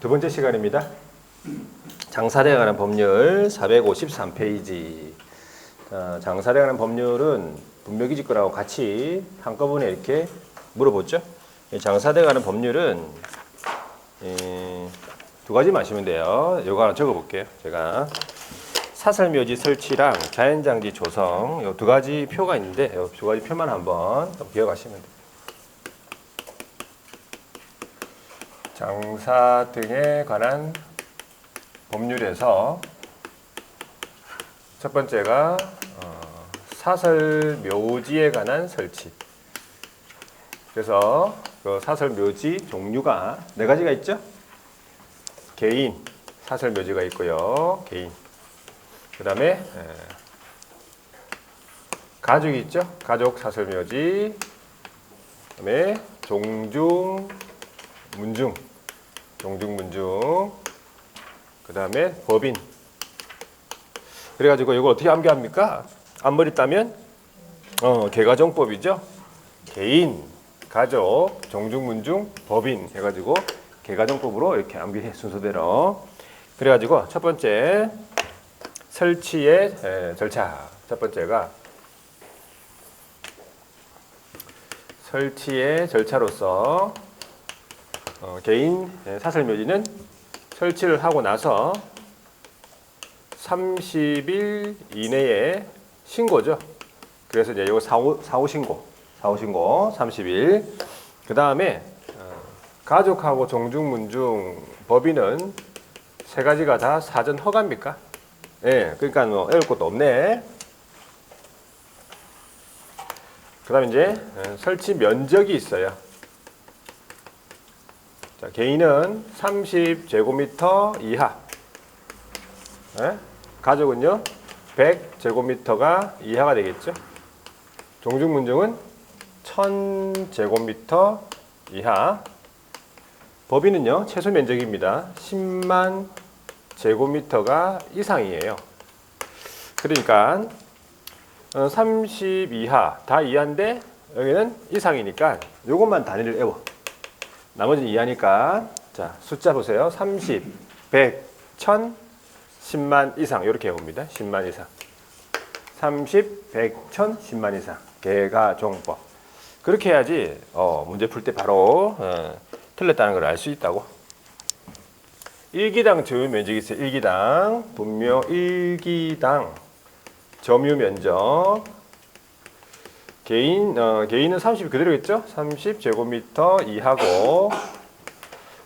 두 번째 시간입니다. 장사대에 관한 법률 453페이지. 장사대에 관한 법률은 분묘기지권하고 같이 한꺼번에 이렇게 물어보죠. 장사대에 관한 법률은 두 가지 마시면 돼요. 이거 하나 적어볼게요. 제가 사설묘지 설치랑 자연장지 조성 이 두 가지 표가 있는데 이 두 가지 표만 한번 기억하시면 돼요. 장사 등에 관한 법률에서 첫 번째가 사설묘지에 관한 설치. 그래서 그 사설묘지 종류가 네 가지가 있죠. 개인 사설묘지가 있고요. 개인. 그 다음에 가족이 있죠. 가족 사설묘지. 그 다음에 종중, 문중. 종중, 문중. 그 다음에 법인. 그래가지고 이거 어떻게 암기합니까? 앞머리 따면 개가정법이죠. 개인, 가족, 종중, 문중, 법인 해가지고 개가정법으로 이렇게 암기해 순서대로. 그래가지고 첫 번째 설치의 절차. 첫 번째가 설치의 절차로서 개인 사설묘지는 설치를 하고 나서 30일 이내에 신고죠. 그래서 이제 이거 사후 신고 30일. 그 다음에 가족하고 종중, 문중, 법인은 세 가지가 다 사전 허가입니까? 예, 그러니까 뭐 어려울 것도 없네. 그 다음에 이제 설치 면적이 있어요. 자, 개인은 30제곱미터 이하. 예? 가족은요 100제곱미터가 이하가 되겠죠. 종중문중은 1000제곱미터 이하. 법인은요 최소 면적입니다. 10만 제곱미터가 이상이에요. 그러니까 30 이하 다 이하인데 여기는 이상이니까 요것만 단위를 외워. 나머지는 이하니까 자 숫자 보세요. 30, 100, 1000, 10만 이상 이렇게 해봅니다. 10만 이상. 30, 100, 1000, 10만 이상. 개가종법. 그렇게 해야지 문제 풀 때 바로 틀렸다는 걸 알 수 있다고. 일기당 점유 면적이 있어요. 일기당 분묘 일기당 점유 면적. 개인은 30 그대로겠죠? 30제곱미터 이하고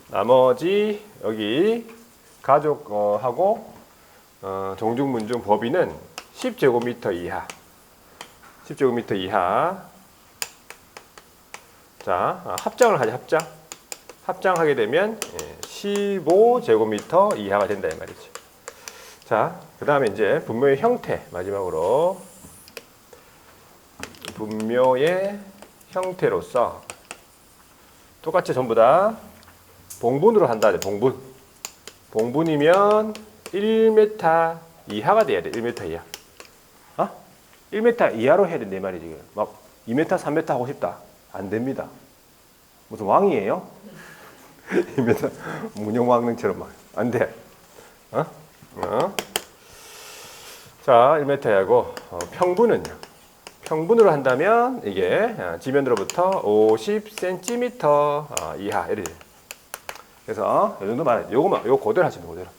나머지 여기 가족하고 종중, 문중, 법인은 10제곱미터 이하. 10제곱미터 이하. 자, 합장을 하자. 합장하게 되면 15제곱미터 이하가 된다 이 말이죠. 자, 그 다음에 이제 분묘의 형태 마지막으로 분묘의 형태로서 똑같이 전부 다 봉분으로 한다. 봉분이면 1m 이하가 돼야 돼. 1m 이하. 1m 이하로 해야 된다 이 말이지. 막 2m, 3m 하고 싶다. 안 됩니다. 무슨 왕이에요? 2m 문영왕릉처럼 막 안 돼. 자, 1m 하고 평분은요. 평분으로 한다면 이게 지면으로부터 50cm 이하 이래. 그래서 이 정도 말해. 요거 그대로 하시면 그대로.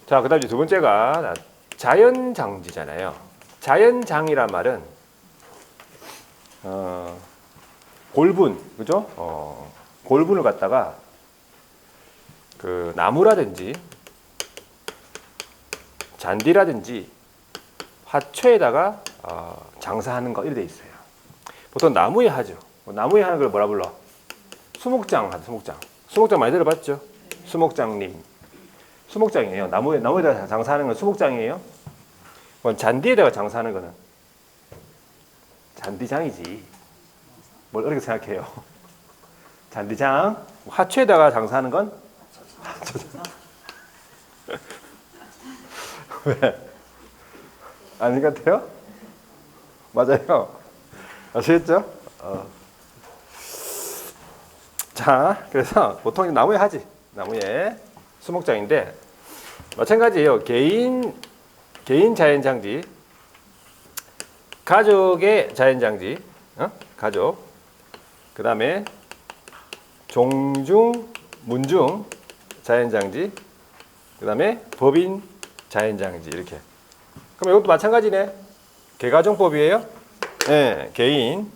자, 그다음 이제 두 번째가 자연장지잖아요. 자연장이란 말은 골분, 그죠? 골분을 갖다가 그 나무라든지 잔디라든지 화초에다가 장사하는 거 이렇게 돼 있어요. 보통 나무에 하죠. 나무에 하는 걸 뭐라 불러? 수목장 하죠. 수목장 많이 들어봤죠? 수목장님. 수목장이에요. 나무에다가 장사하는 건 수목장이에요. 잔디에다가 장사하는 거는 잔디장이지. 뭘 어렵게 생각해요? 잔디장. 화초에다가 장사하는 건 화초장. 왜? 아닌 것 같아요? 맞아요. 아시겠죠? 자, 그래서 보통 나무에 하지. 나무의 수목장인데 마찬가지예요. 개인 자연장지, 가족의 자연장지, 가족. 그 다음에 종중, 문중 자연장지, 그 다음에 법인 자연장지 이렇게. 그럼 이것도 마찬가지네. 개가정법이에요. 네, 개인,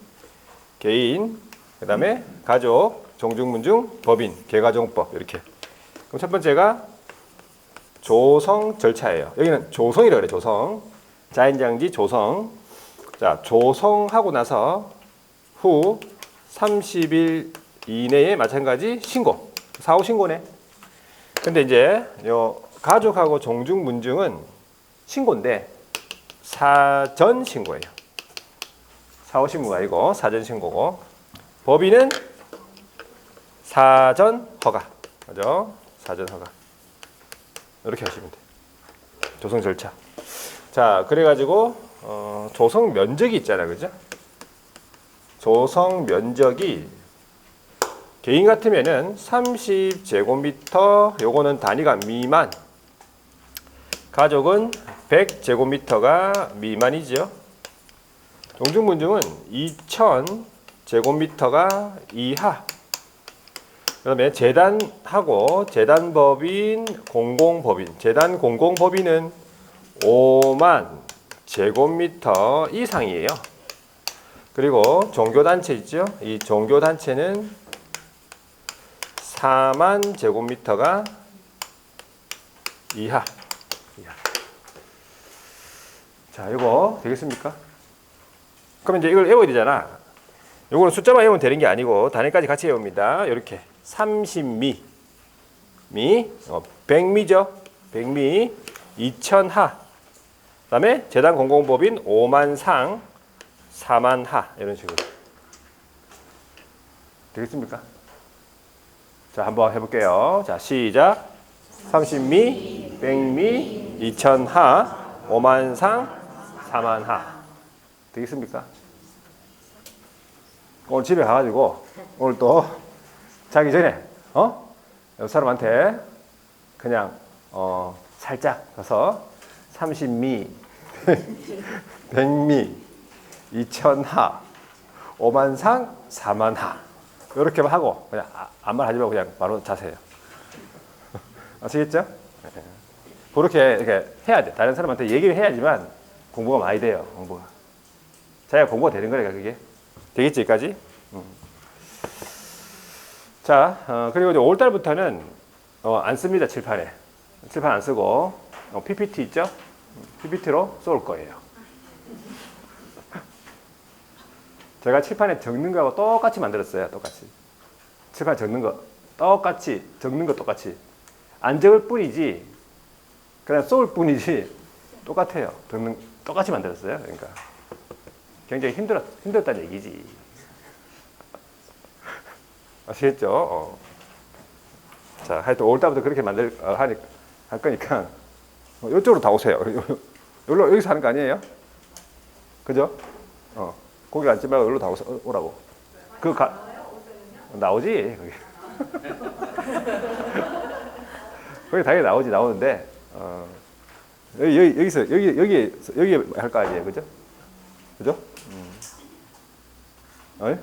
그 다음에 가족, 종중문중, 법인, 개가정법 이렇게. 그럼 첫 번째가 조성 절차예요. 여기는 조성이라고 그래. 조성. 자연장지 조성. 자, 조성하고 나서 후 30일 이내에 마찬가지 신고. 사후 신고네. 근데 이제 요 가족하고 종중문중은 신고인데 사전 신고예요. 사후 신고가 아니고 사전 신고고, 법인은 사전 허가. 그죠? 사전 허가. 이렇게 하시면 돼요. 조성 절차. 자, 그래가지고 조성 면적이 있잖아요, 그죠? 조성 면적이 개인 같으면은 30제곱미터, 요거는 단위가 미만. 가족은 100제곱미터가 미만이죠. 종중문중은 2000제곱미터가 이하. 그다음에 재단하고 재단법인, 공공법인. 재단 공공법인은 5만 제곱미터 이상이에요. 그리고 종교단체 있죠? 이 종교단체는 4만 제곱미터가 이하. 자, 이거 되겠습니까? 그럼 이제 이걸 외워야 되잖아. 이거는 숫자만 외우면 되는 게 아니고 단위까지 같이 외웁니다. 이렇게 30미, 100미죠. 100미, 2000하. 그다음에 재단 공공법인 5만 상, 4만 하. 이런 식으로. 되겠습니까? 자, 한번 해볼게요. 자, 시작. 30미, 100미, 2000하, 5만 상, 4만 하. 되겠습니까? 오늘 집에 가가지고 오늘 또 자기 전에 옆 사람한테 그냥 살짝 가서 30미, 100미, 2000하, 5만 상, 4만 하. 이렇게만 하고 그냥 아무 말 하지 말고 그냥 바로 자세요. 아시겠죠? 그렇게 이렇게 해야 돼. 다른 사람한테 얘기를 해야지만 공부가 많이 돼요. 공부가. 자기가 공부가 되는 거니까 그게. 되겠지, 여기까지? 자, 그리고 이제 5월달부터는 안 씁니다, 칠판에. 칠판 안 쓰고 PPT 있죠? PPT로 쏠 거예요. 제가 칠판에 적는 거하고 똑같이 만들었어요. 똑같이. 칠판에 적는 거 똑같이, 적는 거 똑같이. 안 적을 뿐이지, 그냥 쏠 뿐이지 똑같아요. 똑같이 만들었어요. 그러니까 굉장히 힘들었다는 얘기지. 아시겠죠? 자, 하여튼 5월달부터 그렇게 할 거니까 이쪽으로 다 오세요. 여기서 하는 거 아니에요? 그죠? 거기 앉지 말고 여기로 다 오라고. 나오지? 거기. 거기 당연히 나오는데 여기 할 거 아니에요, 그죠? 그죠?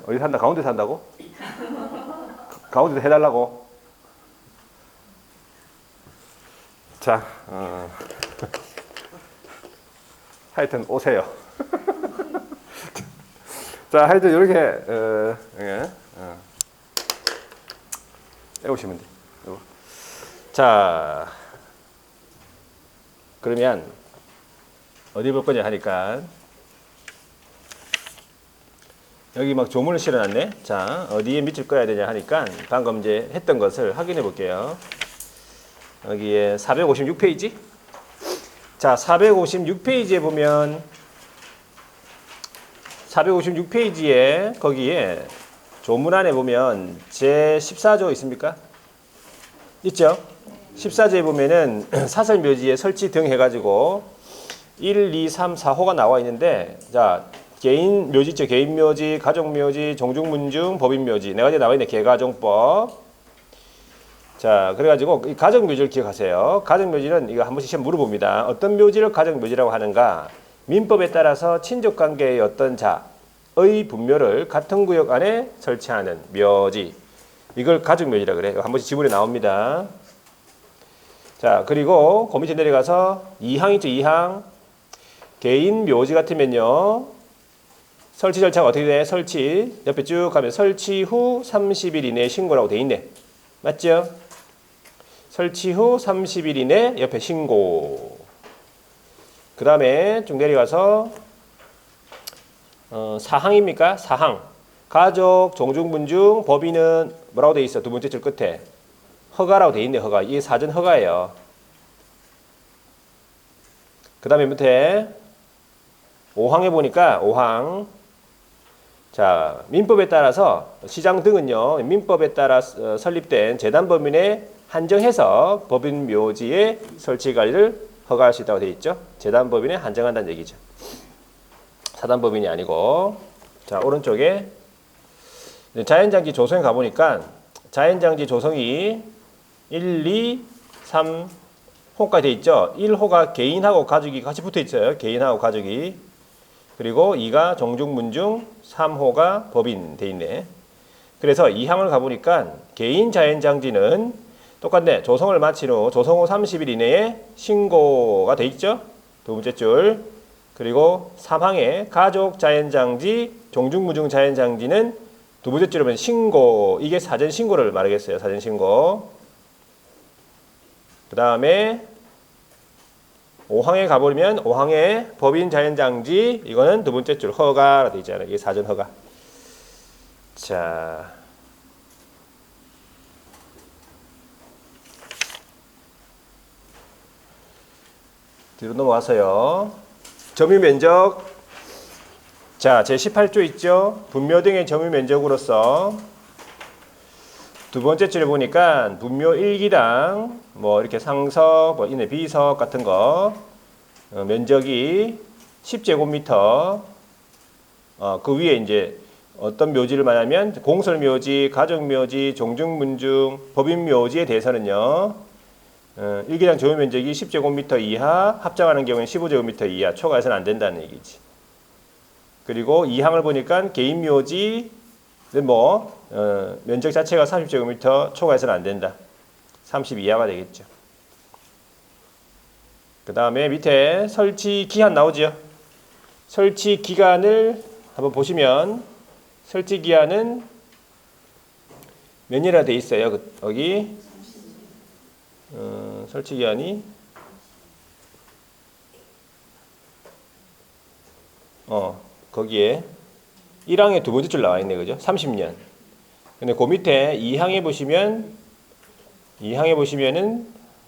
어디 산다? 가운데 산다고? 가운데서 해달라고? 자, 하여튼 오세요. 자, 하여튼 이렇게 해오시면 돼요. 자, 그러면 어디 볼 거냐 하니까 여기 막 조문을 실어놨네. 자, 어디에 밑줄 꺼야 되냐 하니까 방금 이제 했던 것을 확인해 볼게요. 여기에 456페이지. 자, 456페이지에 보면 456페이지에 거기에 조문 안에 보면 제14조 있습니까? 있죠? 14조에 보면은 사설묘지의 설치 등 해가지고 1, 2, 3, 4호가 나와 있는데, 자, 개인 묘지 있죠? 개인 묘지, 가족 묘지, 종중문중, 법인 묘지. 네 가지 나와 있네. 개가정법. 자, 그래가지고 이 가정묘지를 기억하세요. 가정묘지는 이거 한 번씩 시험 물어봅니다. 어떤 묘지를 가정묘지라고 하는가? 민법에 따라서 친족관계의 어떤 자의 분묘를 같은 구역 안에 설치하는 묘지. 이걸 가정묘지라 그래요. 한 번씩 지문에 나옵니다. 자, 그리고 그 밑에 내려가서 2항 있죠, 2항. 개인 묘지 같으면요. 설치 절차가 어떻게 돼? 설치. 옆에 쭉 가면 설치 후 30일 이내에 신고라고 돼 있네. 맞죠? 설치 후 30일 이내 옆에 신고. 그 다음에 쭉 내려가서 사항입니까? 사항. 가족, 종중분중, 법인은 뭐라고 돼 있어? 두 번째 줄 끝에. 허가라고 돼 있네, 허가. 이게 사전 허가예요. 그 다음에 밑에 5항에 보니까 5항. 자, 민법에 따라서 시장 등은요, 민법에 따라 설립된 재단법인에 한정해서 법인 묘지의 설치 관리를 허가할 수 있다고 되어 있죠. 재단법인에 한정한다는 얘기죠. 사단법인이 아니고. 자, 오른쪽에 자연장지 조성에 가보니까 자연장지 조성이 1, 2, 3호까지 되어 있죠. 1호가 개인하고 가족이 같이 붙어 있어요. 개인하고 가족이. 그리고 2가 종중문중, 3호가 법인 돼 있네. 그래서 2항을 가보니까 개인 자연장지는 똑같네. 조성을 마친 후 조성 후 30일 이내에 신고가 돼 있죠. 두 번째 줄. 그리고 3항에 가족 자연장지, 종중문중 자연장지는 두 번째 줄이면 신고. 이게 사전 신고를 말하겠어요. 사전 신고. 그 다음에 5항에 가보면 5항에 법인 자연장지, 이거는 두 번째 줄 허가가 되어 있잖아요. 이게 사전 허가. 자, 뒤로 넘어가서요. 점유 면적. 자, 제 18조 있죠. 분묘 등의 점유 면적으로서 두 번째 줄에 보니까 분묘 1기당 뭐 이렇게 상석, 뭐 이내 비석 같은 거 면적이 10제곱미터. 그 위에 이제 어떤 묘지를 말하면 공설묘지, 가정묘지, 종중문중, 법인묘지에 대해서는요. 1기당 점유 면적이 10제곱미터 이하, 합장하는 경우는 15제곱미터 이하 초과해서는 안 된다는 얘기지. 그리고 2항을 보니까 개인묘지 뭐 면적 자체가 30제곱미터 초과해서는 안 된다. 30 이하가 되겠죠. 그 다음에 밑에 설치 기한 나오죠. 설치 기간을 한번 보시면 설치 기한은 몇 년이라 돼 있어요. 여기 설치 기한이 거기에 1항에 두 번째 줄 나와 있네, 그죠? 30년. 근데 그 밑에 2항에 보시면은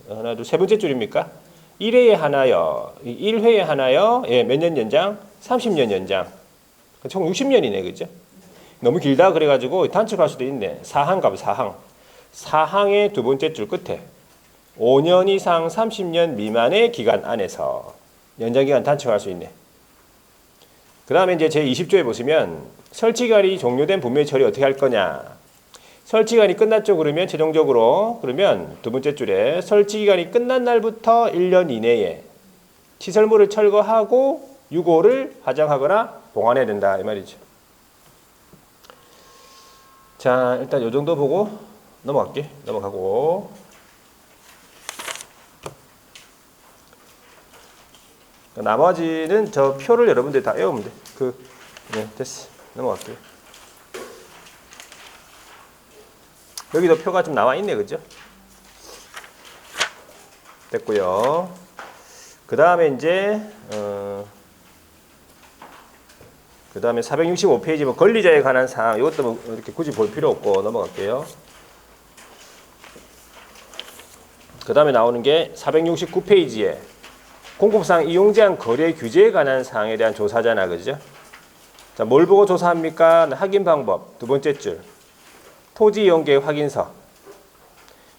하나, 둘, 세 번째 줄입니까? 1회에 하나요. 1회에 하나요. 예, 몇 년 연장? 30년 연장. 총 60년이네, 그죠? 너무 길다 그래가지고 단축할 수도 있네. 4항 가면 4항. 4항의 두 번째 줄 끝에 5년 이상 30년 미만의 기간 안에서 연장기간 단축할 수 있네. 그 다음에 이제 제 20조에 보시면 설치기간이 종료된 분묘 처리 어떻게 할 거냐. 설치기간이 끝났죠. 그러면 최종적으로 그러면 두 번째 줄에 설치기간이 끝난 날부터 1년 이내에 시설물을 철거하고 유고를 하장하거나 봉안해야 된다 이 말이죠. 자, 일단 요 정도 보고 넘어가고 나머지는 저 표를 여러분들이 다 외우면 돼. 네, 됐어. 넘어갈게요. 여기도 표가 좀 나와 있네, 그죠? 됐고요. 그 다음에 이제 그 다음에 465페이지 뭐 권리자에 관한 사항, 이것도 뭐 이렇게 굳이 볼 필요 없고 넘어갈게요. 그 다음에 나오는 게 469페이지에 공법상 이용제한 거래 규제에 관한 사항에 대한 조사잖아, 그죠? 자, 뭘 보고 조사합니까? 확인 방법, 두 번째 줄. 토지 이용계획 확인서.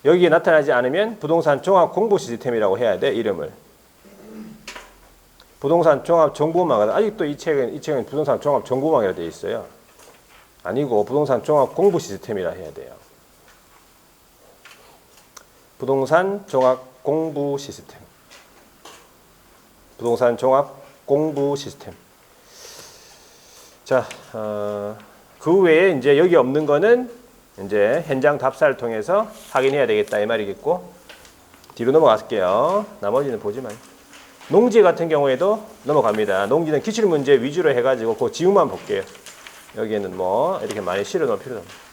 여기에 나타나지 않으면 부동산 종합 공부 시스템이라고 해야 돼, 이름을. 부동산 종합 정보망. 아직도 이 책은 부동산 종합 정보망이라 되어 있어요. 아니고 부동산 종합 공부 시스템이라 해야 돼요. 부동산 종합 공부 시스템. 부동산 종합 공부 시스템. 자, 그 외에 이제 여기 없는 거는 이제 현장 답사를 통해서 확인해야 되겠다 이 말이겠고, 뒤로 넘어갈게요. 나머지는 보지 마요. 농지 같은 경우에도 넘어갑니다. 농지는 기출문제 위주로 해가지고 그 지우만 볼게요. 여기에는 뭐 이렇게 많이 실어 놓을 필요도 없습니다.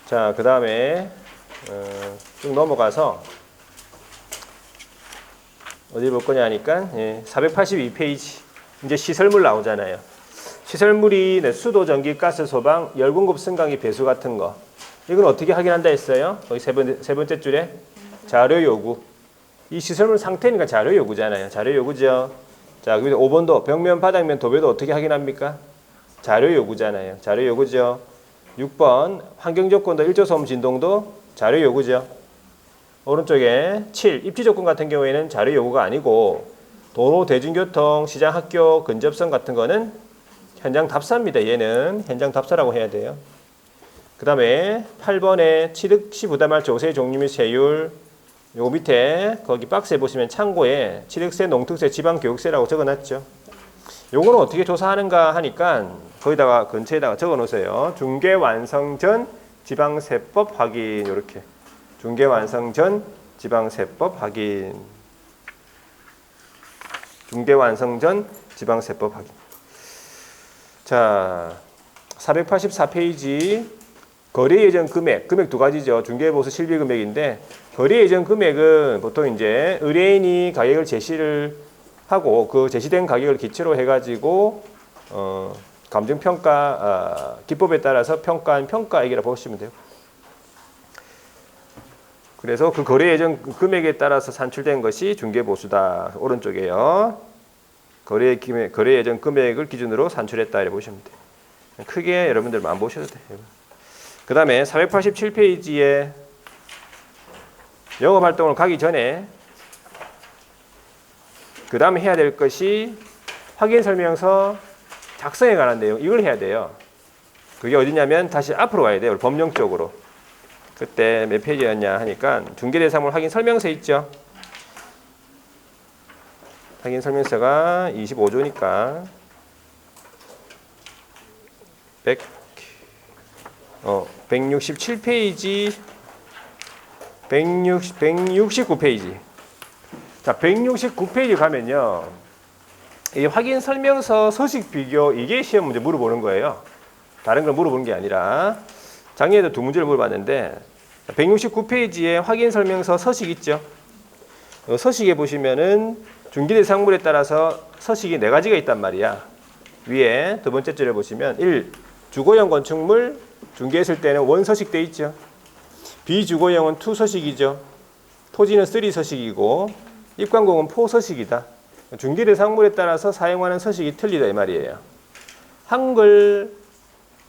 자, 그 다음에 쭉 넘어가서 어디 볼 거냐 하니까 482페이지 이제 시설물 나오잖아요. 시설물이 수도, 전기, 가스, 소방, 열 공급, 승강기, 배수 같은 거. 이건 어떻게 확인한다 했어요? 거기 세 번째 줄에 자료 요구. 이 시설물 상태니까 자료 요구잖아요. 자료 요구죠. 자, 그리고 5번도 벽면, 바닥면, 도배도 어떻게 확인합니까? 자료 요구잖아요. 자료 요구죠. 6번 환경 조건도 일조 소음 진동도 자료 요구죠. 오른쪽에 7 입지 조건 같은 경우에는 자료 요구가 아니고 도로, 대중교통, 시장, 학교, 근접성 같은 거는 현장 답사입니다. 얘는 현장 답사라고 해야 돼요. 그 다음에 8번에 취득 시 부담할 조세 종류 및 세율, 요 밑에 거기 박스에 보시면 창고에 취득세, 농특세, 지방교육세라고 적어놨죠. 요거는 어떻게 조사하는가 하니까 거기다가 근처에다가 적어 놓으세요. 중개 완성 전 지방세법 확인. 이렇게 중개 완성 전 지방세법 확인. 중개 완성 전 지방세법 확인. 자, 484페이지 거래 예정 금액 두 가지죠. 중개보수 실비 금액인데, 거래 예정 금액은 보통 이제 의뢰인이 가격을 제시를 하고 그 제시된 가격을 기초로 해가지고 감정평가 기법에 따라서 평가한 평가액이라 보시면 돼요. 그래서 그 거래 예정 금액에 따라서 산출된 것이 중개보수다. 오른쪽에요. 거래 예정 금액을 기준으로 산출했다 이렇게 보시면 돼요. 크게 여러분들 안 보셔도 돼요. 그 다음에 487페이지에 영업활동을 가기 전에 그 다음에 해야 될 것이 확인설명서 작성에 관한 내용, 이걸 해야 돼요. 그게 어디냐면 다시 앞으로 가야 돼요. 법령 쪽으로. 그때 몇 페이지였냐 하니까 중개대상물 확인설명서 있죠. 확인설명서가 25조니까 167페이지 169페이지. 자, 169페이지 가면요, 이 확인 설명서 서식 비교, 이게 시험 문제 물어보는 거예요. 다른 걸 물어보는 게 아니라. 작년에도 두 문제를 물어봤는데 169페이지에 확인 설명서 서식 있죠. 서식에 보시면은 중개대상물에 따라서 서식이 4가지가 있단 말이야. 위에 두 번째 줄에 보시면 1. 주거용 건축물 중개했을 때는 원서식 돼 있죠. 비주거용은 2서식이죠. 토지는 3서식이고 입관공은 4서식이다. 중개대상물에 따라서 사용하는 서식이 틀리다 이 말이에요. 한글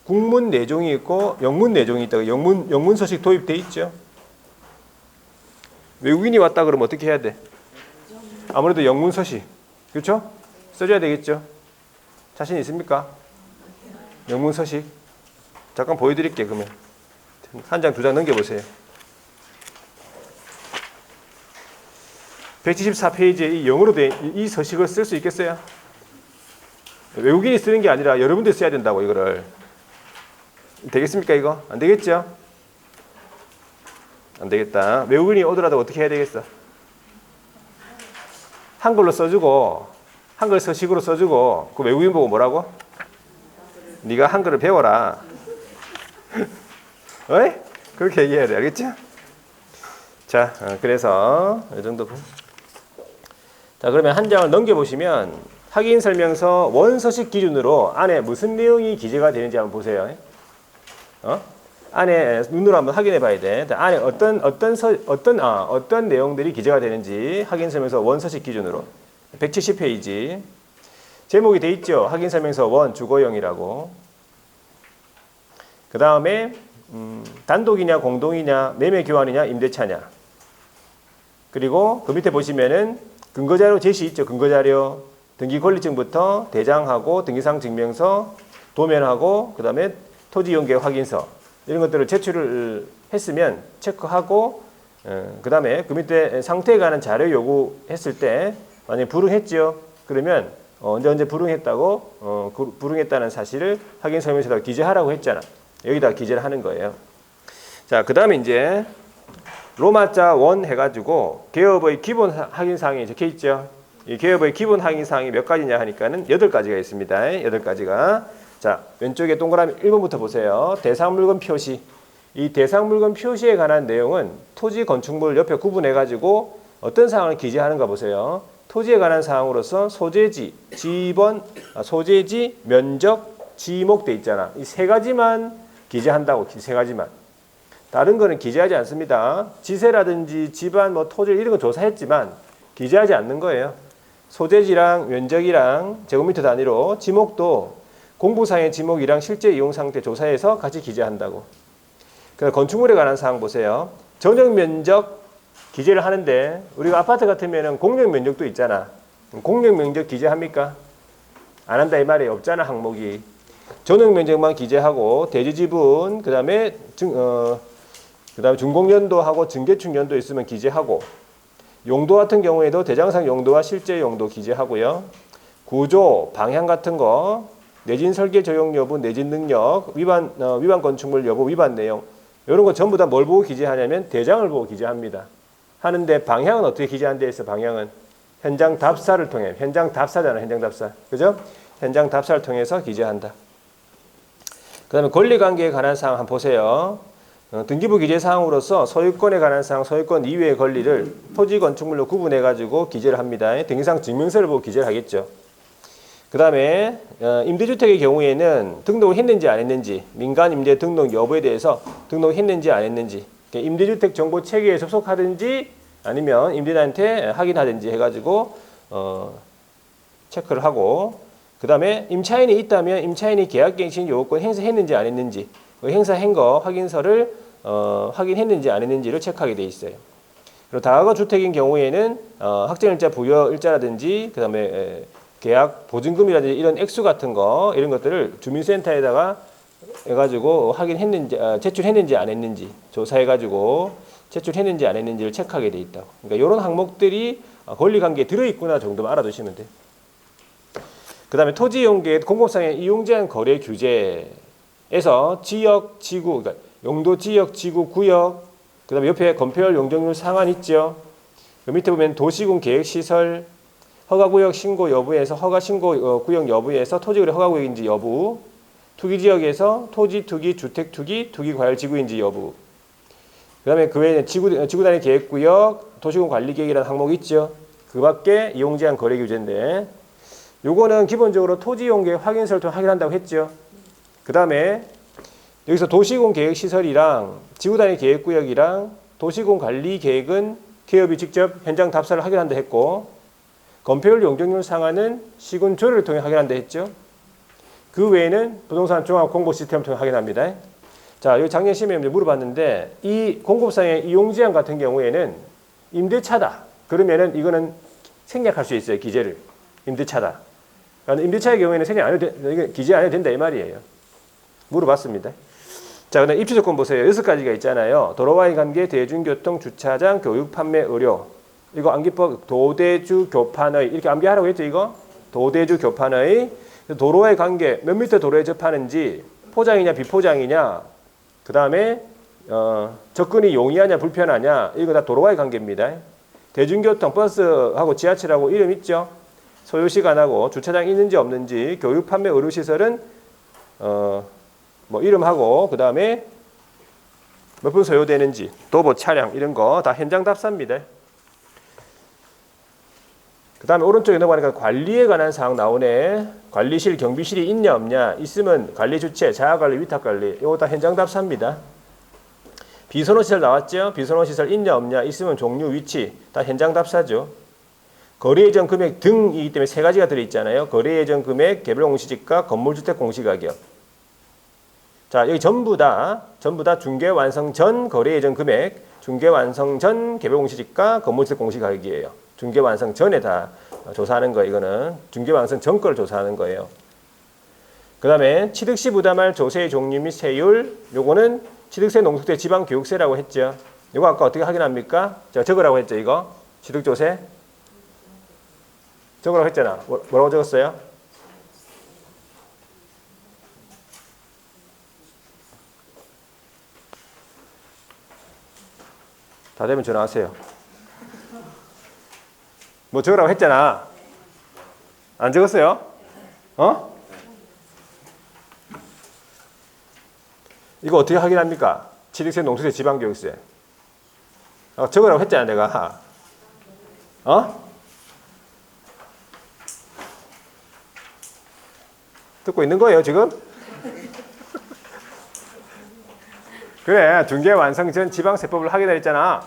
국문 내종이 있고 영문 내종이 있다. 영문 서식 도입돼 있죠. 외국인이 왔다 그러면 어떻게 해야 돼? 아무래도 영문 서식, 그렇죠? 써줘야 되겠죠. 자신 있습니까? 영문 서식. 잠깐 보여드릴게요. 그러면 한 장, 두 장 넘겨보세요. 174페이지에 이 영어로 된 이 서식을 쓸 수 있겠어요? 외국인이 쓰는 게 아니라 여러분들이 써야 된다고, 이거를. 되겠습니까, 이거? 안 되겠죠? 안 되겠다. 외국인이 오더라도 어떻게 해야 되겠어? 한글로 써주고, 한글 서식으로 써주고, 그 외국인 보고 뭐라고? 네가 한글을 배워라. 어이? 그렇게 얘기해야 돼. 알겠죠? 자, 그래서 이 정도. 자, 그러면 한 장을 넘겨보시면 확인 설명서 원서식 기준으로 안에 무슨 내용이 기재가 되는지 한번 보세요. 안에 눈으로 한번 확인해 봐야 돼. 안에 어떤 내용들이 기재가 되는지 확인 설명서 원서식 기준으로. 170페이지. 제목이 돼 있죠. 확인 설명서 원 주거용이라고. 그 다음에 단독이냐 공동이냐 매매 교환이냐 임대차냐. 그리고 그 밑에 보시면은 근거자료 제시 있죠. 근거자료. 등기권리증부터 대장하고 등기상 증명서, 도면하고 그 다음에 토지용계 확인서. 이런 것들을 제출을 했으면 체크하고 그 다음에 그 밑에 상태에 관한 자료 요구했을 때 만약에 불응했죠. 그러면 언제 불응했다고 불응했다는 사실을 확인 설명서에다 기재하라고 했잖아. 여기다 기재를 하는 거예요. 자, 그 다음에 이제 로마자 1 해가지고 개업의 기본 확인 사항이 적혀 있죠. 이 개업의 기본 확인 사항이 몇 가지냐 하니까는 8가지가 있습니다. 8가지가. 자, 왼쪽에 동그라미 1번부터 보세요. 대상 물건 표시. 이 대상 물건 표시에 관한 내용은 토지 건축물 옆에 구분해 가지고 어떤 사항을 기재하는가 보세요. 토지에 관한 사항으로서 소재지, 지번, 소재지, 면적, 지목 돼 있잖아. 이 3가지만 기재한다고. 3가지만. 다른 거는 기재하지 않습니다. 지세라든지 집안, 토지 이런 거 조사했지만 기재하지 않는 거예요. 소재지랑 면적이랑 제곱미터 단위로 지목도 공부상의 지목이랑 실제 이용 상태 조사해서 같이 기재한다고. 그래서 건축물에 관한 사항 보세요. 전용 면적 기재를 하는데 우리가 아파트 같으면 공용 면적도 있잖아. 공용 면적 기재합니까? 안 한다 이 말이에요. 없잖아 항목이. 전용 면적만 기재하고 대지 지분 그다음에 준공연도하고 증개축 연도 있으면 기재하고 용도 같은 경우에도 대장상 용도와 실제 용도 기재하고요. 구조, 방향 같은 거, 내진 설계 적용 여부, 내진 능력, 위반 건축물 여부, 위반 내용 이런 거 전부 다 뭘 보고 기재하냐면 대장을 보고 기재합니다. 하는데 방향은 어떻게 기재한 데 있어? 방향은 현장 답사를 통해 현장 답사잖아. 현장 답사. 그죠? 현장 답사를 통해서 기재한다. 그다음에 권리관계에 관한 사항 한번 보세요. 등기부 기재 사항으로서 소유권에 관한 사항, 소유권 이외의 권리를 토지 건축물로 구분해 가지고 기재를 합니다. 등기상 증명서를 보고 기재를 하겠죠. 그 다음에 임대주택의 경우에는 등록을 했는지 안 했는지, 민간 임대 등록 여부에 대해서 등록했는지 안 했는지, 임대주택 정보 체계에 접속하든지 아니면 임대인한테 확인하든지 해가지고 체크를 하고, 그 다음에 임차인이 있다면 임차인이 계약갱신 요구권 행사했는지 안 했는지, 그 행사한 거 확인서를 확인했는지 안 했는지를 체크하게 돼 있어요. 그리고 다가구 주택인 경우에는 확정일자 부여일자라든지 그 다음에 계약 보증금이라든지 이런 액수 같은 거 이런 것들을 주민센터에다가 해가지고 확인했는지 제출했는지 안 했는지 조사해가지고 제출했는지 안 했는지를 체크하게 돼 있다고. 그러니까 이런 항목들이 권리관계에 들어있구나 정도만 알아두시면 돼. 그 다음에 토지이용계획 공급상의 이용제한 거래 규제에서 지역, 지구, 그러니까 용도, 지역, 지구, 구역, 그 다음에 옆에 건폐율 용적률 상한 있죠. 그 밑에 보면 도시군 계획시설 허가구역 신고 여부에서 허가 신고 구역 여부에서 토지거래 허가구역인지 여부, 투기지역에서 토지 투기, 주택 투기, 투기 과열 지구인지 여부. 그 다음에 그 외에 지구 단위 계획구역, 도시군 관리계획이라는 항목이 있죠. 그 밖에 이용제한 거래 규제인데 요거는 기본적으로 토지이용계획 확인서를 통해 확인한다고 했죠. 그 다음에 여기서 도시군 계획시설이랑 지구 단위 계획구역이랑 도시군 관리계획은 기업이 직접 현장 답사를 확인한다 했고, 건폐율 용적률 상한은 시군 조례를 통해 확인한다 했죠. 그 외에는 부동산 종합 공고 시스템을 통해 확인합니다. 자, 여기 작년 시험에 물어봤는데 이 공급상의 이용 제한 같은 경우에는 임대차다. 그러면은 이거는 생략할 수 있어요. 기재를. 임대차다. 그러니까 임대차의 경우에는 생략 안 해도 이게 기재 안 해도 된다 이 말이에요. 물어봤습니다. 자, 그다음 입지 조건 보세요. 6가지가 있잖아요. 도로와의 관계, 대중교통, 주차장, 교육, 판매, 의료. 이거 암기법 도대주 교판의 이렇게 암기하라고 했죠. 이거 도대주 교판의 도로와의 관계 몇 미터 도로에 접하는지 포장이냐 비포장이냐 그 다음에 접근이 용이하냐 불편하냐 이거 다 도로와의 관계입니다. 대중교통 버스하고 지하철하고 이름 있죠. 소요시간하고 주차장 있는지 없는지 교육 판매 의료시설은 뭐 이름하고 그 다음에 몇 분 소요되는지 도보 차량 이런 거 다 현장 답사입니다. 그 다음에 오른쪽에 넘어가니까 관리에 관한 사항 나오네. 관리실, 경비실이 있냐 없냐 있으면 관리 주체, 자가관리, 위탁관리 이거 다 현장 답사입니다. 비선호시설 나왔죠. 비선호시설 있냐 없냐 있으면 종류, 위치 다 현장 답사죠. 거래예정 금액 등이기 때문에 3가지가 들어있잖아요. 거래예정 금액, 개별 공시지가, 건물주택 공시가격. 자, 여기 전부 다 중개 완성 전 거래예정 금액, 중개 완성 전 개별 공시지가, 건물주택 공시가격이에요. 중개 완성 전에 다 조사하는 거예요. 이거는 중개 완성 전 거를 조사하는 거예요. 그 다음에 취득 시 부담할 조세의 종류 및 세율, 요거는 취득세, 농수세, 지방교육세라고 했죠. 이거 아까 어떻게 확인합니까? 제가 적으라고 했죠, 이거. 취득조세. 적으라고 했잖아. 뭐라고 적었어요? 다 되면 전화하세요. 뭐 적으라고 했잖아. 안 적었어요? 어? 이거 어떻게 확인합니까? 취득세, 농수세, 지방교육세. 적으라고 했잖아, 내가. 어? 듣고 있는 거예요, 지금? 그래, 중개 완성 전 지방세법을 하게 됐잖아.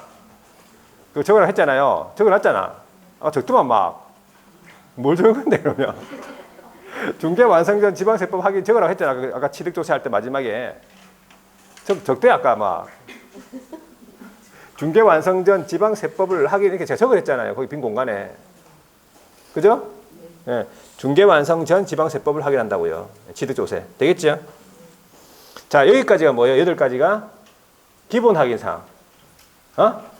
그거 적으라고 했잖아요. 적어놨잖아. 적더만 막. 뭘 적은 건데, 그러면? 중개 완성 전 지방세법 하기 적으라고 했잖아. 아까 취득조세 할 때 마지막에. 적대, 아까 막. 중개 완성 전 지방세법을 하기 이렇게 제가 적으랬잖아요. 거기 빈 공간에. 그죠? 네. 중개 완성 전 지방세법을 확인한다고요. 취득조세. 되겠죠? 자, 여기까지가 뭐예요? 8가지가 기본 확인사항.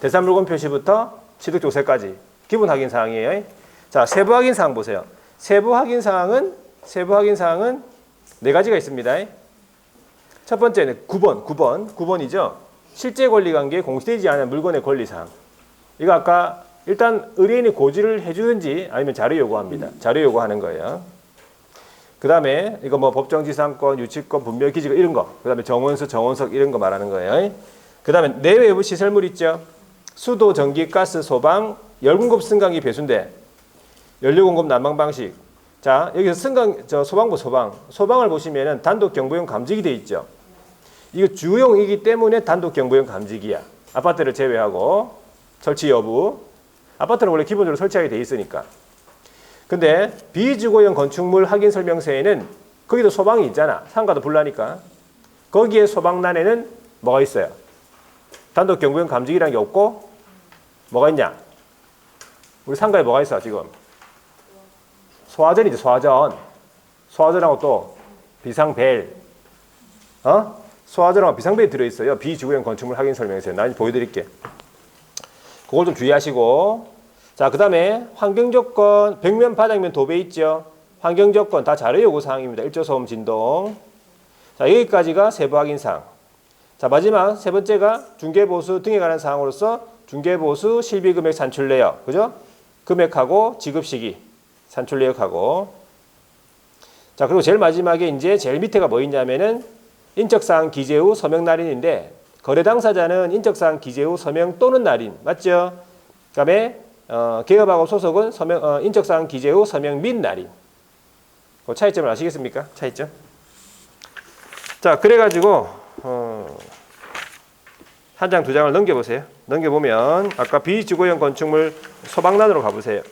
대산물건 표시부터 취득조세까지 기본 확인사항이에요. 자, 세부 확인사항 보세요. 세부 확인사항은 4가지가 있습니다. 첫 번째는 9번이죠. 실제 권리관계에 공시되지 않은 물건의 권리사항. 이거 아까 일단 의뢰인이 고지를 해주든지 아니면 자료 요구합니다. 자료 요구하는 거예요. 그 다음에 이거 뭐 법정지상권, 유치권, 분별기지가 이런 거. 그 다음에 정원수, 정원석 이런 거 말하는 거예요. 그 다음에 내외부 시설물 있죠. 수도, 전기, 가스, 소방, 열공급, 승강기, 배수인데 연료공급, 난방방식. 자, 여기서 소방부 소방을 보시면은 단독 경보용 감지기 돼 있죠. 이거 주용이기 때문에 단독 경보용 감지기야. 아파트를 제외하고 설치 여부. 아파트는 원래 기본적으로 설치하게 돼 있으니까. 근데 비주거용 건축물 확인 설명서에는 거기도 소방이 있잖아. 상가도 불나니까. 거기에 소방란에는 뭐가 있어요? 단독 경보용 감지기라는 게 없고 뭐가 있냐? 우리 상가에 뭐가 있어 지금? 소화전이죠. 소화전하고 또 비상벨. 소화전하고 비상벨이 들어있어요. 비주거용 건축물 확인 설명서에. 나 보여드릴게. 그걸 좀 주의하시고. 자, 그 다음에 환경조건, 벽면, 바닥면, 도배 있죠. 환경조건 다 자료 요구사항입니다. 일조소음, 진동. 자, 여기까지가 세부 확인사항. 자, 마지막 세 번째가 중개보수 등에 관한 사항으로서 중개보수 실비금액 산출내역. 그죠? 금액하고 지급시기. 산출내역하고. 자, 그리고 제일 마지막에 이제 제일 밑에가 뭐 있냐면은 인적사항 기재 후 서명 날인인데 거래 당사자는 인적사항 기재 후 서명 또는 날인. 맞죠? 그 다음에 개업하고 소속은 인적사항 기재 후 서명 및 날인. 그 차이점을 아시겠습니까? 차이점. 자, 그래가지고 한 장, 두 장을 넘겨보세요. 넘겨보면 아까 비주거용 건축물 소방난으로 가보세요.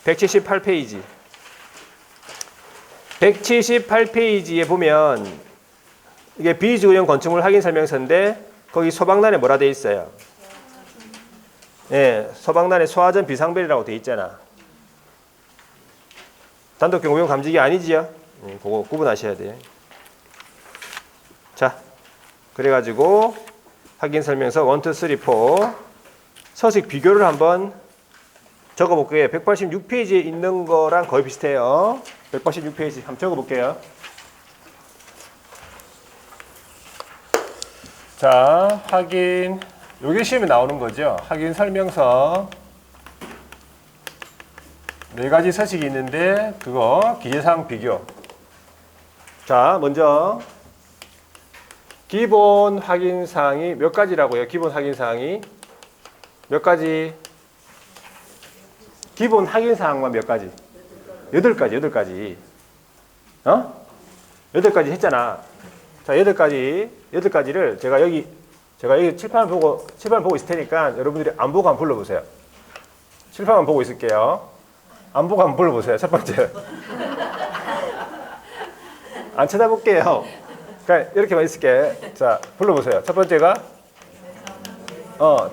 178페이지. 178페이지에 보면 이게 비주거용 건축물 확인 설명서인데 거기 소방난에 뭐라 돼 있어요? 예, 소방난에 소화전 비상벨이라고 돼 있잖아. 단독 경보용 감지기 아니지요? 그거 구분하셔야 돼요. 자, 그래가지고 확인 설명서 1, 2, 3, 4 서식 비교를 한번 적어볼게요. 186페이지에 있는 거랑 거의 비슷해요. 186페이지 한번 적어볼게요. 자, 확인. 요게 시험에 나오는 거죠. 확인 설명서 4가지 서식이 있는데 그거 기재사항 비교. 자, 먼저 기본 확인사항이 몇 가지라고요? 기본 확인사항이 몇 가지? 기본 확인사항만 몇 가지? 8가지. 8가지 했잖아. 자, 8가지를 제가 여기 칠판을 보고 있을 테니까 여러분들이 안 보고 한번 불러보세요. 칠판만 보고 있을게요. 안 보고 한번 불러보세요. 첫 번째. 안 쳐다볼게요. 그러니까 이렇게만 있을게. 자, 불러보세요. 첫 번째가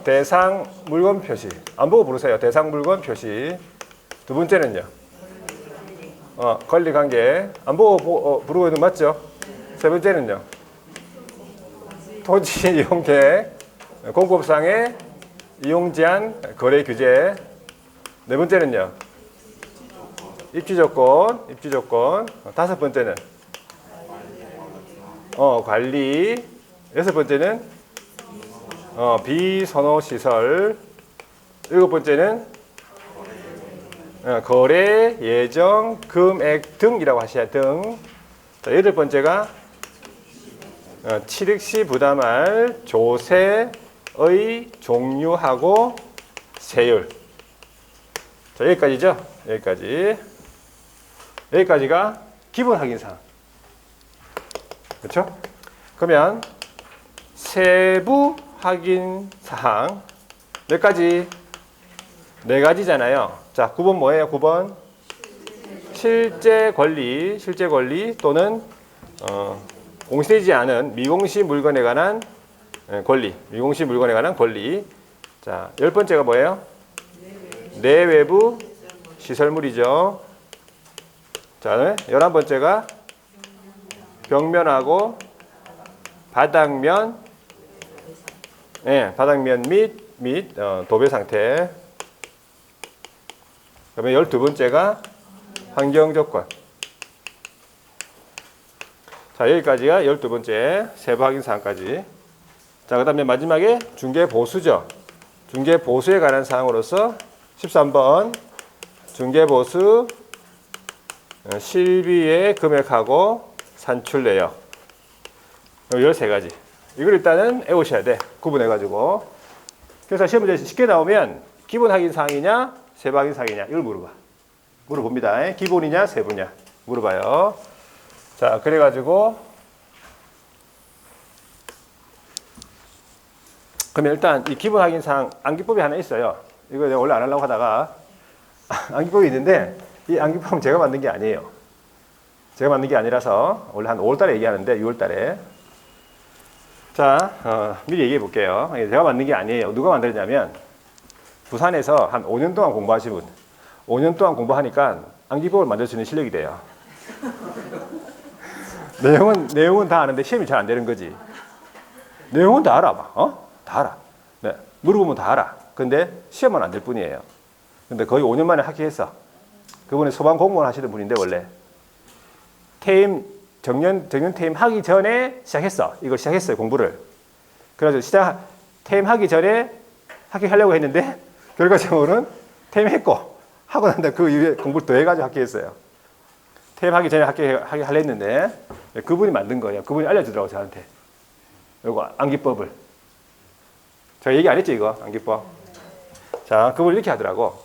대상 물건 표시. 안 보고 부르세요. 대상 물건 표시. 두 번째는요. 권리관계. 안 보고 부르고 있는 거 맞죠? 세 번째는요. 토지 이용 계획, 공법상의 이용 제한, 거래 규제. 네 번째는요. 입지 조건. 다섯 번째는 관리. 여섯 번째는 비선호 시설. 일곱 번째는 거래 예정 금액 등이라고 하셔야 등. 자, 여덟 번째가 취득 시 부담할 조세의 종류하고 세율. 자, 여기까지죠. 여기까지가 기본 확인사항. 그렇죠? 그러면 세부 확인사항 몇 가지? 네 가지잖아요. 자, 9번 뭐예요? 9번 실제 권리 또는 공시되지 않은 미공시 물건에 관한 권리. 자, 열 번째가 뭐예요? 내외부 시설물이죠. 자, 11번째가 벽면하고 바닥면 및 도배 상태. 그러면 12번째가 환경 조건. 자, 여기까지가 12번째 세부 확인 사항까지. 자, 그다음에 마지막에 중개 보수죠. 중개 보수에 관한 사항으로서 13번 중개 보수 실비의 금액하고 산출 내역. 13가지. 이걸 일단은 외우셔야 돼. 구분해가지고. 그래서 시험 문제 쉽게 나오면 기본 확인 사항이냐, 세부 확인 사항이냐, 이걸 물어봅니다. 기본이냐, 세부냐. 물어봐요. 자, 그래가지고. 그러면 일단 이 기본 확인 사항 암기법이 하나 있어요. 이거 내가 원래 안 하려고 하다가 암기법이 있는데 이 암기법은 제가 만든 게 아니에요. 제가 만든 게 아니라서 원래 한 5월달에 얘기하는데 6월달에. 자, 미리 얘기해 볼게요. 제가 만든 게 아니에요. 누가 만들었냐면 부산에서 한 5년 동안 공부하신 분. 5년 동안 공부하니까 암기법을 만들 수 있는 실력이 돼요. 내용은 다 아는데 시험이 잘 안 되는 거지. 내용은 다 알아. 다 알아. 네, 물어보면 다 알아. 근데 시험은 안 될 뿐이에요. 근데 거의 5년 만에 합격했어. 그분이 소방 공무원 하시던 분인데 원래 정년 퇴임 하기 전에 시작했어. 이걸 시작했어요, 공부를. 그래서 퇴임하기 전에 합격하려고 했는데 결과적으로는 퇴임했고 하고 난 다음에 그 이후에 공부를 더 해가지고 합격했어요. 퇴임하기 전에 합격하려 했는데 그분이 만든 거예요. 그분이 알려주더라고 저한테. 요거 암기법을. 제가 얘기 안 했죠, 이거 암기법. 자, 그분이 이렇게 하더라고.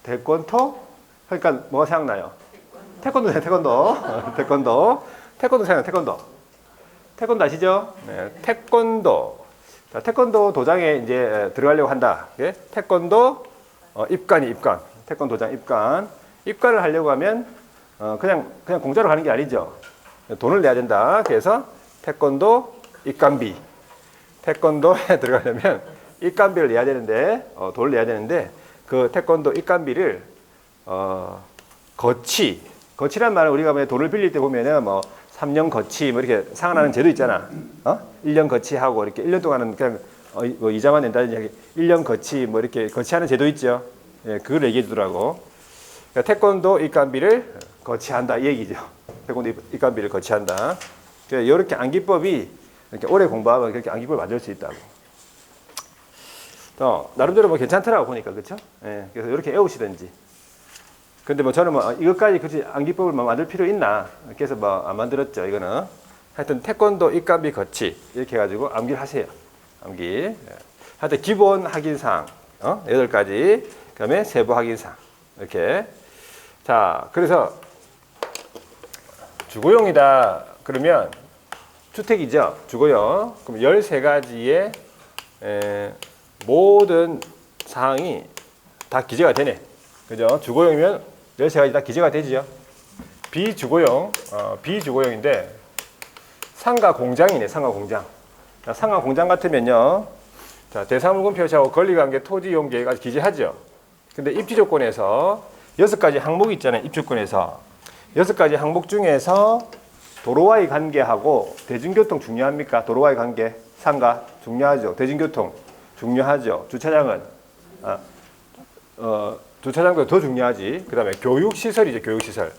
대권토. 그러니까 뭐가 생각나요? 태권도 생각나요. 태권도 아시죠? 네, 태권도. 자, 태권도 도장에 이제 들어가려고 한다. 예? 태권도 입관. 태권도장 입관. 입관을 하려고 하면 그냥 공짜로 가는 게 아니죠. 돈을 내야 된다. 그래서 태권도 입관비. 태권도에 들어가려면 입관비를 내야 되는데 돈을 내야 되는데 그 태권도 입관비를 거치란 말은 우리가 뭐 돈을 빌릴 때 보면은 뭐 3년 거치 뭐 이렇게 상환하는 제도 있잖아. 1년 거치하고 이렇게 1년 동안은 그냥 뭐 이자만 낸다든지 1년 거치 뭐 이렇게 거치하는 제도 있죠. 예, 그걸 얘기해 주더라고. 그러니까 태권도 입관비를 거치한다 이 얘기죠. 태권도 입관비를 거치한다. 그러니까 이렇게 암기법이 이렇게 오래 공부하면 그렇게 암기법을 만들 수 있다고. 나름대로 뭐 괜찮더라고 보니까. 그렇죠? 예, 그래서 이렇게 외우시든지. 근데 뭐 저는 뭐 이것까지 굳이 암기법을 뭐 만들 필요 있나? 그래서 뭐 안 만들었죠. 이거는 하여튼 태권도 입관비 거치 이렇게 해가지고 암기를 하세요. 암기. 하여튼 기본 확인사항 8가지. 그다음에 세부 확인사항 이렇게. 자, 그래서 주거용이다 그러면 주택이죠. 주거용. 그럼 13가지의 모든 사항이 다 기재가 되네. 그죠? 주거용이면 13가지 다 기재가 되죠. 비주거용인데 상가 공장이네. 상가 공장. 자, 상가 공장 같으면요. 자, 대사물건 표시하고 권리관계 토지 이용 계획까지 기재하죠. 근데 입지 조건에서 6가지 항목이 있잖아요. 입지 조건에서 6가지 항목 중에서 도로와의 관계하고 대중교통 중요합니까? 도로와의 관계, 상가 중요하죠. 대중교통 중요하죠. 주차장은 주차장도 더 중요하지. 그 다음에 교육시설이죠. 교육시설.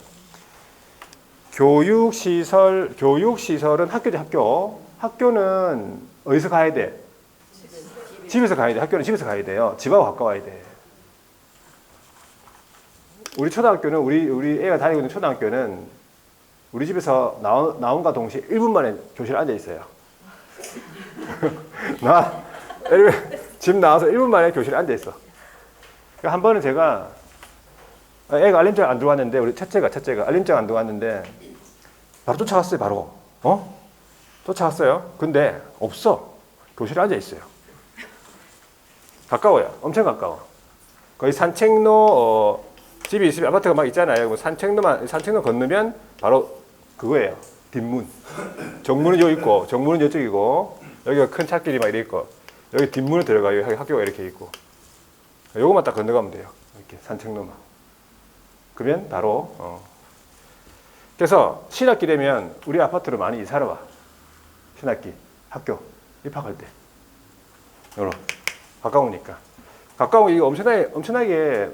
교육시설은 학교죠. 학교. 학교는 어디서 가야 돼? 집에서 가야 돼. 학교는 집에서 가야 돼요. 집하고 가까워야 돼. 우리 초등학교는 우리 애가 다니고 있는 초등학교는 우리 집에서 나온과 동시에 1분 만에 교실에 앉아 있어요. 집 나와서 1분 만에 교실에 앉아 있어. 그러니까 한 번은 제가 애가 알림장 안 들어왔는데 우리 첫째가 알림장 안 들어왔는데 바로 쫓아갔어요. 바로 쫓아갔어요. 근데 없어. 교실에 앉아 있어요. 가까워요. 엄청 가까워. 거의 산책로 집이 있으면 아파트가 막 있잖아요. 산책로 건너면 바로 그거예요. 뒷문. 정문은 여기 있고, 정문은 이쪽이고, 여기가 큰 찻길이 막 이렇게 있고, 여기 뒷문을 들어가요. 학교가 이렇게 있고. 요것만 딱 건너가면 돼요. 이렇게 산책로만. 그러면 바로, 그래서 신학기 되면 우리 아파트로 많이 이사를 와. 신학기, 학교, 입학할 때. 요런. 가까우니까. 이거 엄청나게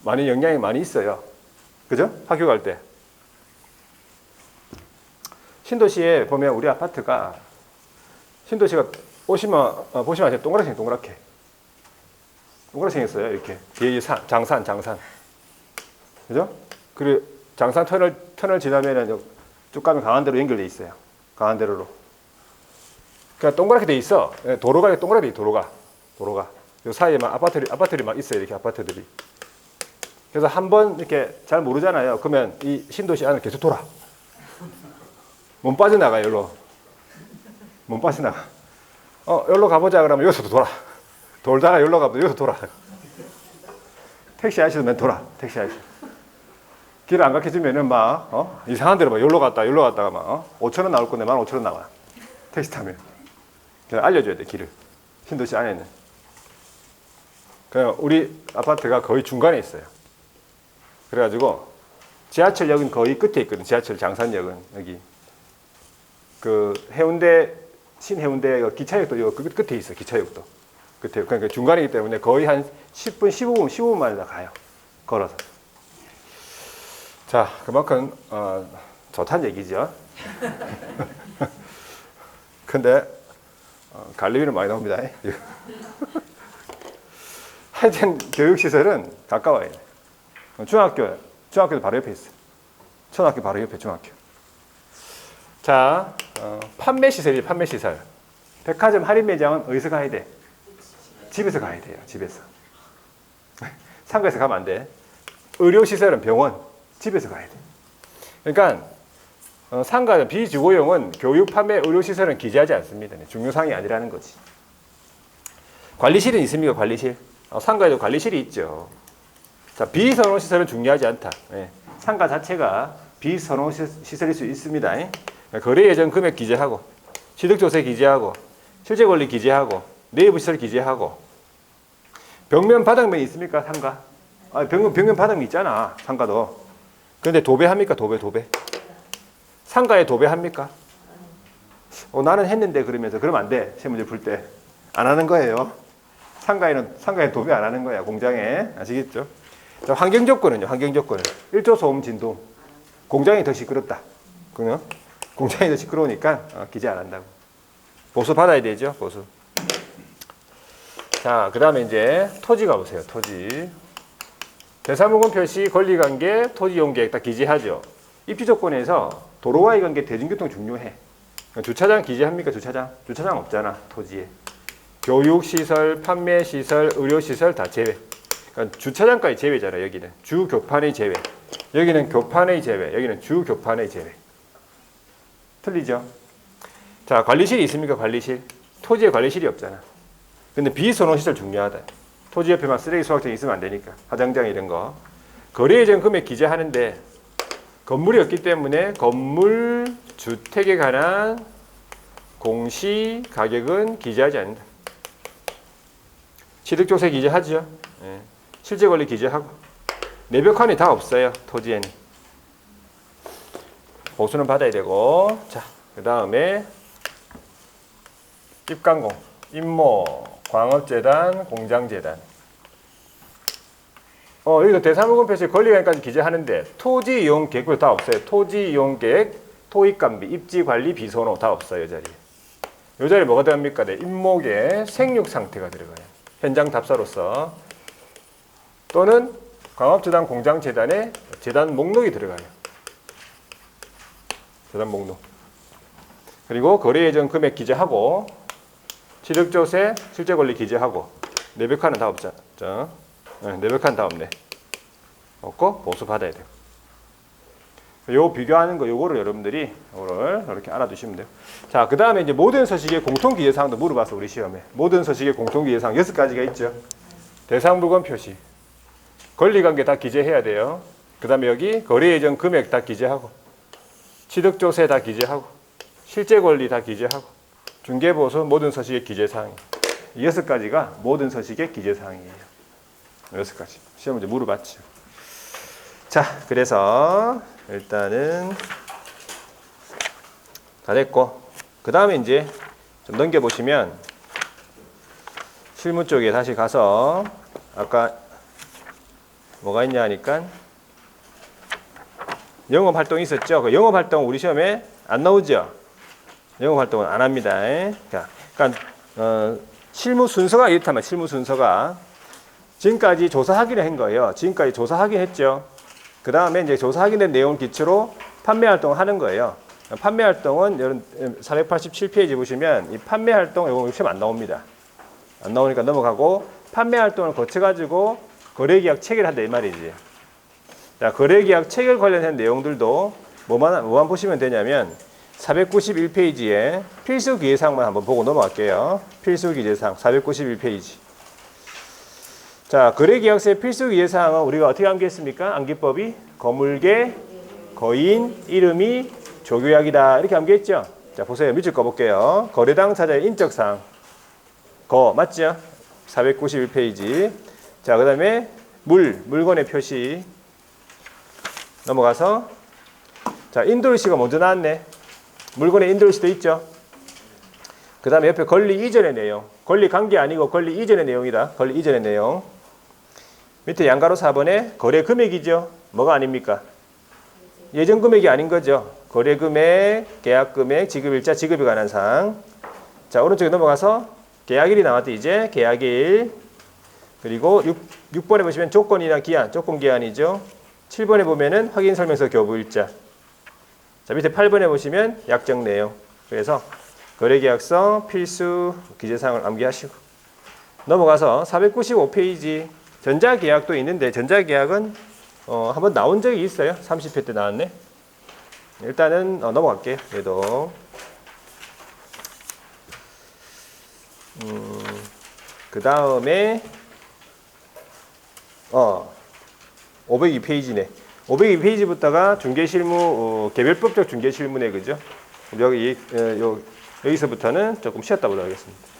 많이 영향이 많이 있어요. 그죠? 학교 갈 때. 신도시에 보면 우리 아파트가 신도시가 보시면 동그랗게 생겼어요. 이렇게 뒤에 장산. 그죠? 그리고 장산 터널 지나면은 쭉 가면 강한대로 연결돼 있어요. 강한대로로. 그러니까 동그랗게 돼 있어. 도로가 동그랗게 돼. 도로가. 요 사이에 막 아파트들이 막 있어요. 이렇게 아파트들이. 그래서 한번 이렇게 잘 모르잖아요. 그러면 이 신도시 안을 계속 돌아. 몸 빠져나가요, 여기로. 몸 빠져나가. 여기로 가보자 그러면 여기서도 돌아. 돌다가 여기로 가보자 여기서 돌아. 택시 아저씨도 맨 돌아. 택시 아저씨. 길을 안 가르쳐주면은 막, 이상한 데로 막 여기로 갔다가 막, 5,000원 나올 건데 15,000원 나와. 택시 타면. 그냥 알려줘야 돼, 길을. 신도시 안에는. 그냥 우리 아파트가 거의 중간에 있어요. 그래가지고 지하철역은 거의 끝에 있거든. 지하철 장산역은 여기 그 신해운대 기차역도 그 끝에 있어. 기차역도 끝에. 그러니까 중간이기 때문에 거의 한 10분, 15분 만에 다 가요. 걸어서. 자, 그만큼 좋다는 얘기죠. 근데 갈리비는 많이 나옵니다. 하여튼 교육시설은 가까워야 돼. 중학교도 바로 옆에 있어요. 초등학교 바로 옆에 중학교. 자, 판매시설이죠. 판매시설. 백화점 할인 매장은 어디서 가야 돼? 집에서 가야 돼요. 집에서. 상가에서 가면 안 돼. 의료시설은 병원. 집에서 가야 돼. 그러니까 상가 비주거용은 교육, 판매, 의료시설은 기재하지 않습니다. 중요사항이 아니라는 거지. 관리실은 있습니까? 관리실. 상가에도 관리실이 있죠. 자, 비선호시설은 중요하지 않다. 상가 자체가 비선호시설일 수 있습니다. 거래예정 금액 기재하고, 취득조세 기재하고, 실제권리 기재하고, 내부시설 기재하고. 벽면 바닥면이 있습니까? 상가? 벽면 바닥면 있잖아. 상가도. 그런데 도배합니까? 도배. 상가에 도배합니까? 나는 했는데 그러면서 그러면 안 돼. 시험 문제 풀 때. 안 하는 거예요. 상가에 도배 안 하는 거야. 공장에. 아시겠죠? 자, 환경 조건은요. 환경 조건은 1조 소음 진동. 공장이 더 시끄럽다. 그러면 공장이 더 시끄러우니까 기재 안 한다고. 보수 받아야 되죠. 보수. 자, 그 다음에 이제 토지 가보세요. 토지. 대사무건 표시, 권리관계, 토지이용계획 다 기재하죠. 입지 조건에서 도로와의 관계, 대중교통 중요해. 주차장 기재합니까? 주차장 없잖아. 토지에. 교육시설, 판매시설, 의료시설 다 제외. 그러니까 주차장까지 제외잖아요. 여기는 주교판의 제외. 여기는 교판의 제외. 여기는 주교판의 제외. 틀리죠? 자, 관리실이 있습니까? 관리실. 토지에 관리실이 없잖아. 근데 비선호시설 중요하다. 토지 옆에만 쓰레기 수확장이 있으면 안 되니까. 화장장 이런 거. 거래예정 금액 기재하는데 건물이 없기 때문에 건물 주택에 관한 공시 가격은 기재하지 않는다. 취득조세 기재하죠. 실제권리 기재하고. 내벽환이 다 없어요. 토지에는. 보수는 받아야 되고. 자, 그 다음에 입간공, 임모, 광업재단, 공장재단. 여기서 대사무금 표시 권리관까지 기재하는데 토지 이용 계획 다 없어요. 토지 이용 계획, 토익감비, 입지 관리 비선호 다 없어요. 이 자리에. 이 자리에 뭐가 들어갑니까? 네, 임목의 생육 상태가 들어가요. 현장 답사로서. 또는 광업재단, 공장재단의 재단 목록이 들어가요. 재단 목록. 그리고 거래 예정 금액 기재하고 취득조세 실제 권리 기재하고 내벽화는 다 없죠. 내벽화는 다 없네. 없고 보수 받아야 돼요. 요 비교하는 거 요거를 여러분들이 요거를 이렇게 알아두시면 돼요. 자, 그 다음에 이제 모든 서식의 공통 기재사항도 물어봤어 우리 시험에. 모든 서식의 공통 기재사항 6가지가 있죠. 대상 물건 표시, 권리관계 다 기재해야 돼요. 그 다음에 여기 거래 예정 금액 다 기재하고 취득조세 다 기재하고 실제 권리 다 기재하고 중개보수 모든 서식의 기재사항. 이 6가지가 모든 서식의 기재사항이에요. 6가지. 시험 문제 물어봤죠. 자, 그래서 일단은 다 됐고 그 다음에 이제 좀 넘겨보시면 실무 쪽에 다시 가서 아까 뭐가 있냐 하니까 영업활동이 있었죠. 그 영업활동 우리 시험에 안 나오죠. 영업활동은 안 합니다. 그러니까 실무 순서가 이렇다면 실무 순서가 지금까지 조사 확인을 한 거예요. 지금까지 조사 확인했죠. 그 다음에 이제 조사 확인된 내용을 기초로 판매 활동을 하는 거예요. 판매 활동은 이런 487페이지 보시면 이 판매 활동 이거 시험 안 나옵니다. 안 나오니까 넘어가고 판매 활동을 거쳐가지고 거래계약 체결한다 이 말이지. 자, 거래계약 체결 관련된 내용들도 뭐만 보시면 되냐면 491페이지에 필수 기재사항만 한번 보고 넘어갈게요. 필수 기재사항 491페이지. 자, 거래계약서의 필수 기재사항은 우리가 어떻게 암기했습니까? 암기법이 거물계, 거인, 이름이 조교약이다 이렇게 암기했죠. 자, 보세요. 밑줄 꺼볼게요. 거래당사자의 인적사항 거 맞죠? 491페이지. 자, 그 다음에 물건의 표시 넘어가서 자, 인도일시가 먼저 나왔네. 물건의 인도일시도 있죠. 그 다음에 옆에 권리 이전의 내용. 권리 관계 아니고 권리 이전의 내용이다. 권리 이전의 내용. 밑에 양가로 4번에 거래 금액이죠. 뭐가 아닙니까? 예정 금액이 아닌 거죠. 거래 금액, 계약 금액, 지급일자, 지급에 관한 사항. 자, 오른쪽에 넘어가서 계약일이 나왔대. 이제 계약일. 그리고 6번에 보시면 조건이나 기한, 조건 기한이죠. 7번에 보면은 확인 설명서 교부일자. 자, 밑에 8번에 보시면 약정 내용. 그래서 거래계약서 필수 기재사항을 암기하시고 넘어가서 495페이지 전자계약도 있는데 전자계약은 한번 나온 적이 있어요. 30회 때 나왔네. 일단은 넘어갈게요. 그래도 그 다음에 502페이지네. 502페이지부터가 중개실무 개별법적 중개실무네, 그죠? 여기서부터는 조금 쉬었다 보도록 하겠습니다.